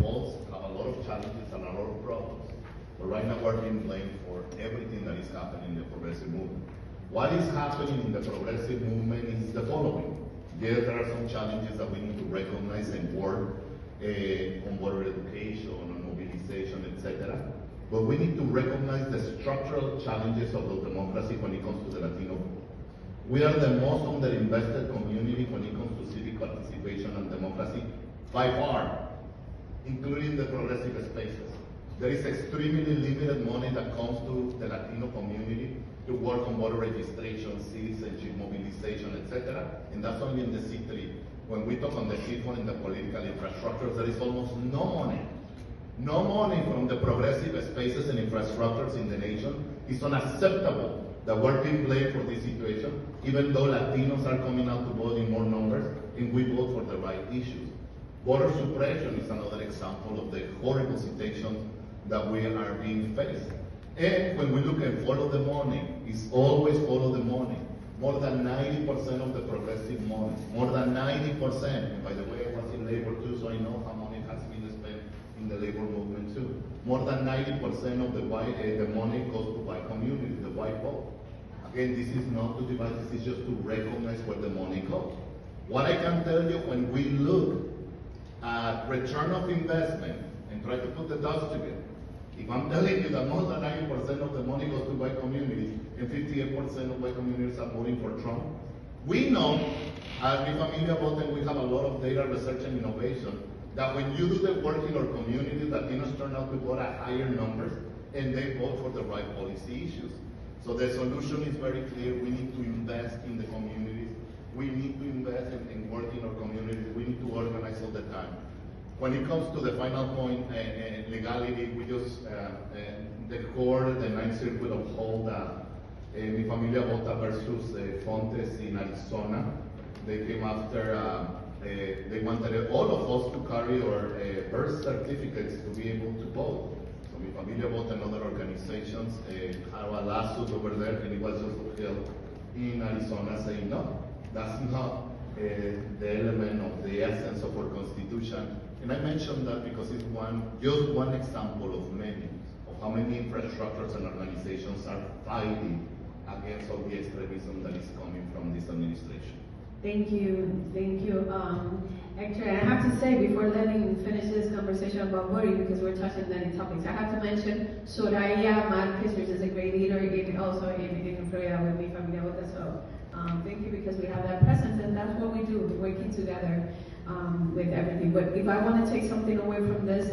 faults, have a lot of challenges and a lot of problems. But right now we're being blamed for everything that is happening in the progressive movement. What is happening in the progressive movement is the following. Yes, there are some challenges that we need to recognize and work on voter education, on mobilization, etc. But we need to recognize the structural challenges of the democracy when it comes to the Latino vote. We are the most underinvested community when it comes to civic participation and democracy by far, including the progressive spaces. There is extremely limited money that comes to the Latino community to work on voter registration, citizenship, mobilization, etc. And that's only in the C3. When we talk on the C4 in the political infrastructures, there is almost no money. No money from the progressive spaces and infrastructures in the nation. It's unacceptable that we're being blamed for this situation, even though Latinos are coming out to vote in more numbers and we vote for the right issues. Voter suppression is another example of the horrible situation that we are being faced. And when we look at follow the money, it's always follow the money. More than 90% of the progressive money, more than 90%, and by the way, I was in labor too, so I know how money has been spent in the labor movement too. More than 90% of the money goes to white community, the white vote. Again, this is not to divide, this is just to recognize where the money goes. What I can tell you, when we look at return of investment and try to put the dots together, if I'm telling you that more than 90% of the money goes to white communities and 58% of white communities are voting for Trump, we know, as the Familia Vota, and we have a lot of data research and innovation, that when you do the work in our community, Latinos turn out to vote at higher numbers and they vote for the right policy issues. So the solution is very clear. We need to invest in the communities. We need to invest in work in our communities. We need to organize all the time. When it comes to the final point, legality, we just, the court, the Ninth Circuit uphold Mi Familia Vota versus Fontes in Arizona. They came after, they wanted all of us to carry our birth certificates to be able to vote. So Mi Familia Vota and other organizations have a lawsuit over there, and it was just upheld in Arizona saying, no, that's not the element of the essence of our Constitution. And I mentioned that because it's just one example of many, of how many infrastructures and organizations are fighting against all the extremism that is coming from this administration. Thank you, Hector. I have to say, before letting finish this conversation about voting, because we're touching many topics, I have to mention Soraya Marquez, which is a great leader also in Florida with Mi Familia Vota. So thank you, because we have that presence, and that's what we do, working together with everything. But if I want to take something away